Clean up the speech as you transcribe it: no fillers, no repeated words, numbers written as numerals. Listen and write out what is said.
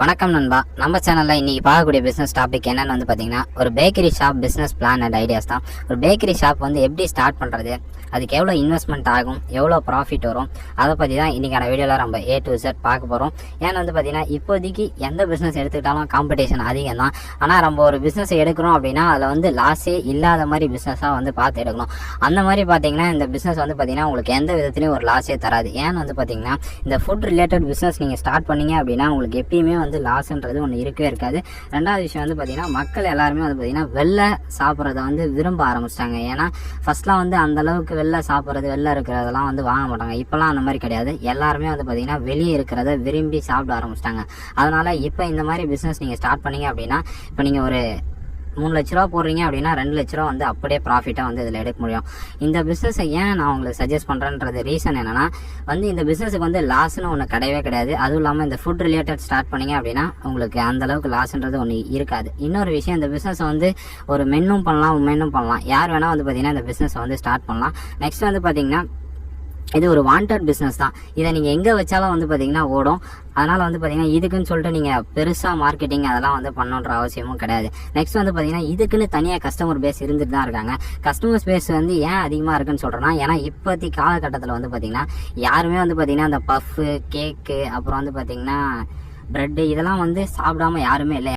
வணக்கம் நண்பா. நம்ம சேனலில் இன்றைக்கி பார்க்கக்கூடிய பிஸ்னஸ் டாபிக் என்னென்னு வந்து பார்த்தீங்கன்னா, ஒரு bakery shop business plan and ideas தான். ஒரு பேக்கரி ஷாப் வந்து எப்படி ஸ்டார்ட் பண்ணுறது, அதுக்கு எவ்வளோ இன்வெஸ்ட்மெண்ட் ஆகும், எவ்வளோ ப்ராஃபிட் வரும், அதை பற்றி தான் இன்றைக்கான வீடியோவில் நம்ம A to Z பார்க்க போகிறோம். ஏன்னா வந்து பார்த்திங்கன்னா, இப்போதைக்கு எந்த பிஸ்னஸ் எடுத்துக்கிட்டாலும் காம்படிஷன் அதிகம் தான். ஆனால் நம்ம ஒரு பிஸ்னஸ் எடுக்கிறோம் அப்படின்னா அதில் வந்து லாஸே இல்லாத மாதிரி பிஸ்னஸாக வந்து பார்த்து எடுக்கணும். அந்த மாதிரி பார்த்தீங்கன்னா இந்த பிஸ்னஸ் வந்து பார்த்திங்கன்னா உங்களுக்கு எந்த விதத்துலையும் ஒரு லாஸே தராது. ஏன்னு வந்து பார்த்திங்கன்னா, இந்த ஃபுட் ரிலேட்டட் பிஸ்னஸ் நீங்கள் ஸ்டார்ட் பண்ணீங்க அப்படின்னா உங்களுக்கு எப்பயுமே வந்து லாஸ்ன்றது ஒன்று இருக்கவே இருக்காது. ரெண்டாவது விஷயம் வந்து பார்த்திங்கன்னா, மக்கள் எல்லாருமே வந்து பார்த்திங்கன்னா வெளில சாப்பிட்றத வந்து விரும்ப ஆரம்பிச்சிட்டாங்க. ஏன்னா ஃபஸ்ட்லாம் வந்து அந்தளவுக்கு வெளில சாப்பிட்றது, வெளில இருக்கிறதெல்லாம் வந்து வாங்க மாட்டாங்க. இப்போலாம் அந்த மாதிரி கிடையாது. எல்லாருமே வந்து பார்த்திங்கன்னா வெளியே இருக்கிறத விரும்பி சாப்பிட ஆரம்பிச்சிட்டாங்க. அதனால் இப்போ இந்த மாதிரி பிஸ்னஸ் நீங்கள் ஸ்டார்ட் பண்ணீங்க அப்படின்னா, இப்போ நீங்கள் ஒரு 3 லட்ச ரூபா போடுறீங்க அப்படின்னா 2 லட்ச ரூபா வந்து அப்படியே ப்ராஃபிட்டாக வந்து இதில் எடுக்க முடியும். இந்த பிஸ்னஸை ஏன் நான் உங்களுக்கு சஜஸ்ட் பண்ணுறேன்றது ரீசன் என்னென்னா, வந்து இந்த பிஸ்னஸுக்கு வந்து லாஸ்ன்னு ஒன்று கிடையவே கிடையாது. அதுவும் இல்லாமல் இந்த ஃபுட் ரிலேட்டட் ஸ்டார்ட் பண்ணிங்க அப்படின்னா உங்களுக்கு அந்தளவுக்கு லாஸ்ன்றது ஒன்று இருக்காது. இன்னொரு விஷயம், இந்த பிஸ்னஸை வந்து ஒரு மென்னும் பண்ணலாம், உமென்னும் பண்ணலாம். யார் வேணால் வந்து பார்த்திங்கன்னா இந்த பிஸ்னஸை வந்து ஸ்டார்ட் பண்ணலாம். நெக்ஸ்ட் வந்து பார்த்திங்கன்னா, இது ஒரு வாண்டட் பிஸ்னஸ் தான். இதை நீங்கள் எங்கே வச்சாலும் வந்து பார்த்திங்கன்னா ஓடும். அதனால் வந்து பார்த்திங்கன்னா இதுக்குன்னு சொல்லிட்டு நீங்கள் பெருசாக மார்க்கெட்டிங் அதெல்லாம் வந்து பண்ணணுன்ற அவசியமும் கிடையாது. நெக்ஸ்ட் வந்து பார்த்திங்கன்னா, இதுக்குன்னு தனியாக கஸ்டமர் பேஸ் இருந்துட்டு தான் இருக்காங்க. கஸ்டமர் பேஸ் வந்து ஏன் அதிகமாக இருக்குன்னு சொல்கிறேன்னா, ஏன்னா இப்போத்தி காலகட்டத்தில் வந்து பார்த்திங்கன்னா யாருமே வந்து பார்த்திங்கன்னா அந்த பஃப்பு, கேக்கு, அப்புறம் வந்து பார்த்திங்கன்னா ப்ரெட்டு இதெல்லாம் வந்து சாப்பிடாம யாருமே இல்லை.